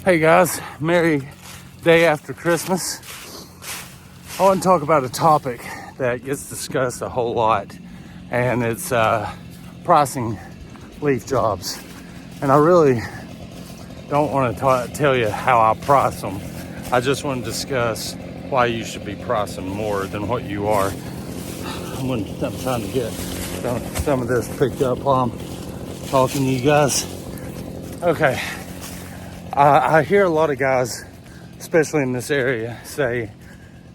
Hey guys, merry day after Christmas. I want to talk about a topic that gets discussed a whole lot, and it's pricing leaf jobs. And I really don't want to tell you how I price them. I just want to discuss why you should be pricing more than what you are. I'm trying to get some of this picked up while I'm talking to you guys. Okay. I hear a lot of guys, especially in this area, say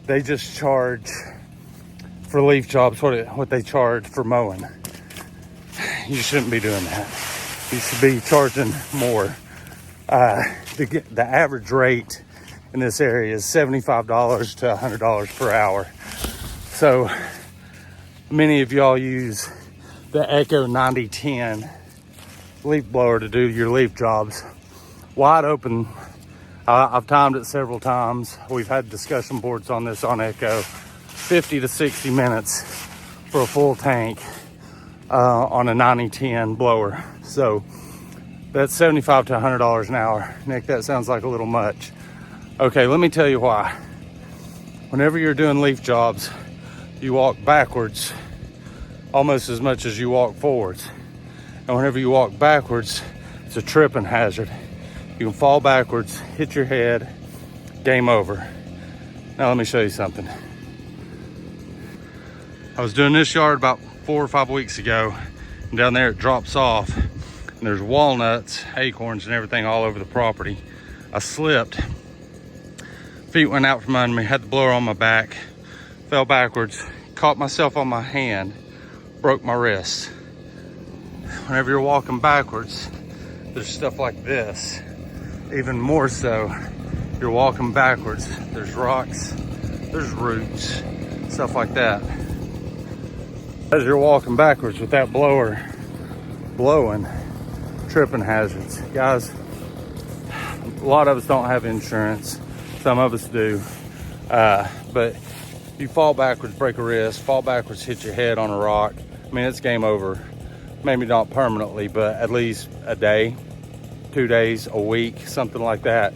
they just charge for leaf jobs what they charge for mowing. You shouldn't be doing that. You should be charging more. The average rate in this area is $75 to $100 per hour. So many of y'all use the Echo 9010 leaf blower to do your leaf jobs. Wide open. I've timed it several times. We've had discussion boards on this on Echo. 50 to 60 minutes for a full tank on a 9010 blower. So that's $75 to $100 an hour. Nick, that sounds like a little much. Okay, let me tell you why. Whenever you're doing leaf jobs, you walk backwards almost as much as you walk forwards. And whenever you walk backwards, it's a tripping hazard. You can fall backwards, hit your head, game over. Now let me show you something. I was doing this yard about 4 or 5 weeks ago, and down there it drops off, and there's walnuts, acorns, and everything all over the property. I slipped, feet went out from under me, had the blower on my back, fell backwards, caught myself on my hand, broke my wrist. Whenever you're walking backwards, there's stuff like this. Even more so, you're walking backwards. There's rocks, there's roots, stuff like that. As you're walking backwards with that blower blowing, tripping hazards. Guys, a lot of us don't have insurance. Some of us do. But you fall backwards, break a wrist, fall backwards, hit your head on a rock. I mean, it's game over. Maybe not permanently, but at least a day, 2 days, a week, something like that.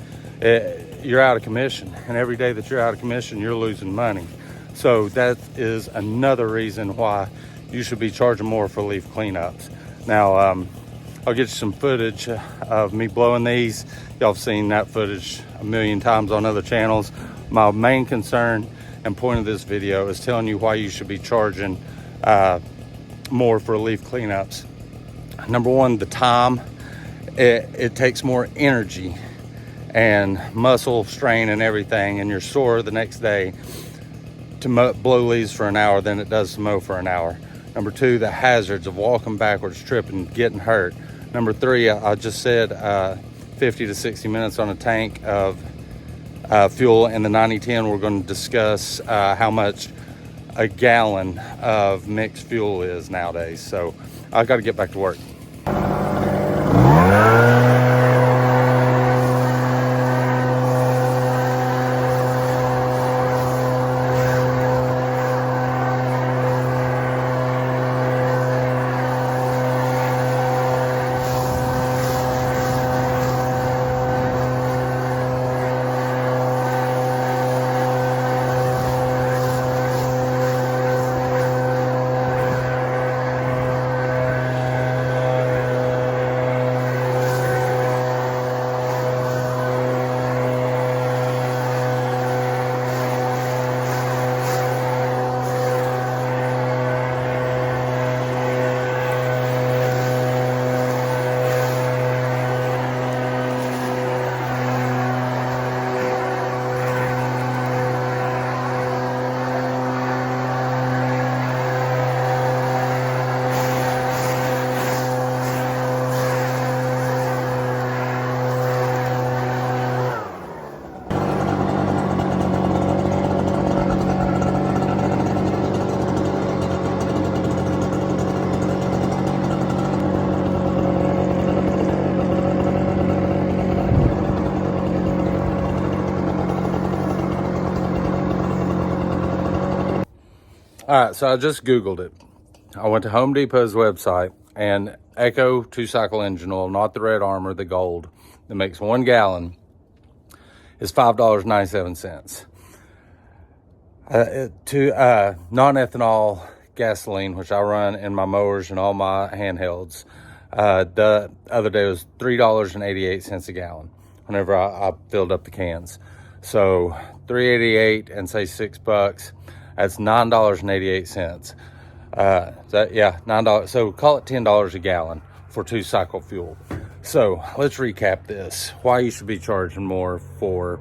You're out of commission, and every day that you're out of commission, you're losing money. So that is another reason why you should be charging more for leaf cleanups. Now, I'll get you some footage of me blowing these. Y'all have seen that footage a million times on other channels. My main concern and point of this video is telling you why you should be charging more for leaf cleanups. Number one, the time. It takes more energy and muscle strain and everything, and you're sore the next day to blow leaves for an hour than it does to mow for an hour. Number two, the hazards of walking backwards, tripping, getting hurt. Number three, I just said 50 to 60 minutes on a tank of fuel. In the 9010, we're going to discuss how much a gallon of mixed fuel is nowadays. So I got to get back to work. All right, so I just Googled it. I went to Home Depot's website, and Echo 2-cycle engine oil, not the Red Armor, the gold, that makes 1 gallon, is $5.97. To non-ethanol gasoline, which I run in my mowers and all my handhelds, the other day was $3.88 a gallon whenever I filled up the cans. So $3.88 and say $6, that's $9.88. $9. So call it $10 a gallon for 2-cycle fuel. So let's recap this. Why you should be charging more for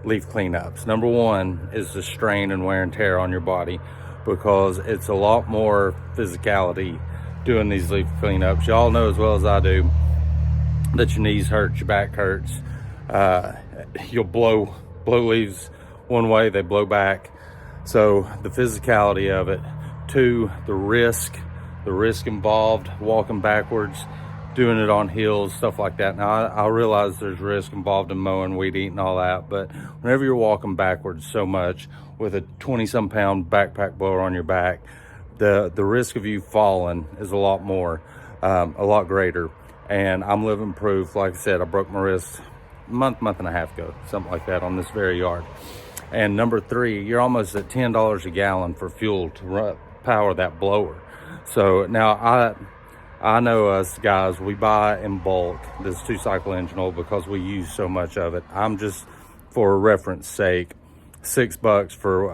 leaf cleanups. Number one is the strain and wear and tear on your body, because it's a lot more physicality doing these leaf cleanups. Y'all know as well as I do that your knees hurt, your back hurts. You'll blow leaves one way, they blow back. So the physicality of it. Two, the risk involved, walking backwards, doing it on hills, stuff like that. Now, I realize there's risk involved in mowing, weed eating, all that, but whenever you're walking backwards so much with a 20-some pound backpack blower on your back, the risk of you falling is a lot more, a lot greater. And I'm living proof. Like I said, I broke my wrist a month and a half ago, something like that, on this very yard. And number three, you're almost at $10 a gallon for fuel to power that blower. So now I know us guys, we buy in bulk this 2-cycle engine oil because we use so much of it. I'm just, for reference sake, $6 for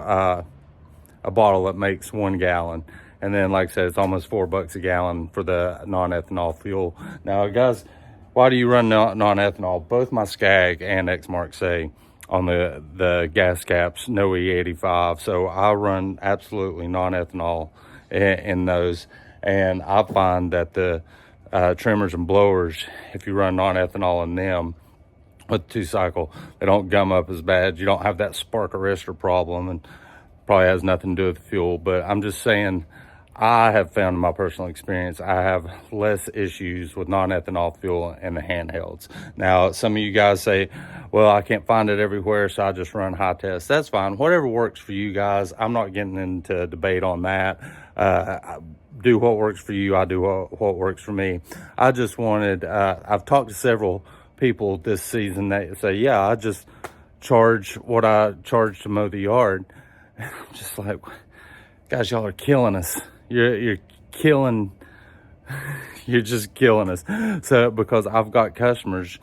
a bottle that makes 1 gallon. And then, like I said, it's almost $4 a gallon for the non-ethanol fuel. Now, guys, why do you run non-ethanol? Both my Skag and Exmark say on the gas caps, no E85. So I run absolutely non-ethanol in those. And I find that the trimmers and blowers, if you run non-ethanol in them with 2-cycle, they don't gum up as bad. You don't have that spark arrestor problem, and probably has nothing to do with the fuel. But I'm just saying, I have found in my personal experience, I have less issues with non-ethanol fuel in the handhelds. Now, some of you guys say, well, I can't find it everywhere, so I just run high test. That's fine. Whatever works for you guys. I'm not getting into debate on that. Do what works for you. I do what works for me. I just wanted, I've talked to several people this season that say, yeah, I just charge what I charge to mow the yard. I'm just like, guys, y'all are killing us. You're just killing us. So, because I've got customers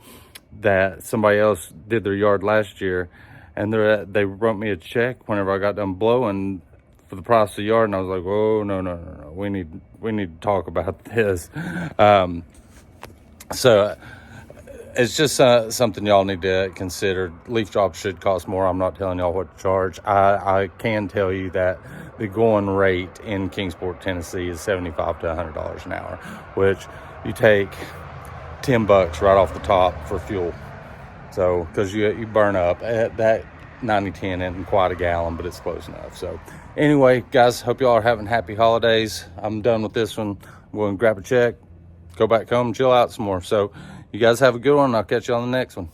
that somebody else did their yard last year, and they wrote me a check whenever I got done blowing for the price of the yard, and I was like, oh, no, we need to talk about this. So it's just something y'all need to consider. Leaf drops should cost more. I'm not telling y'all what to charge. I can tell you that the going rate in Kingsport, Tennessee is $75 to $100 an hour, which you take $10 right off the top for fuel. So, because you burn up that 90-10 isn't quite a gallon, but it's close enough. So anyway, guys, hope y'all are having happy holidays. I'm done with this one. I'm going to grab a check, go back home, chill out some more. So you guys have a good one. I'll catch you on the next one.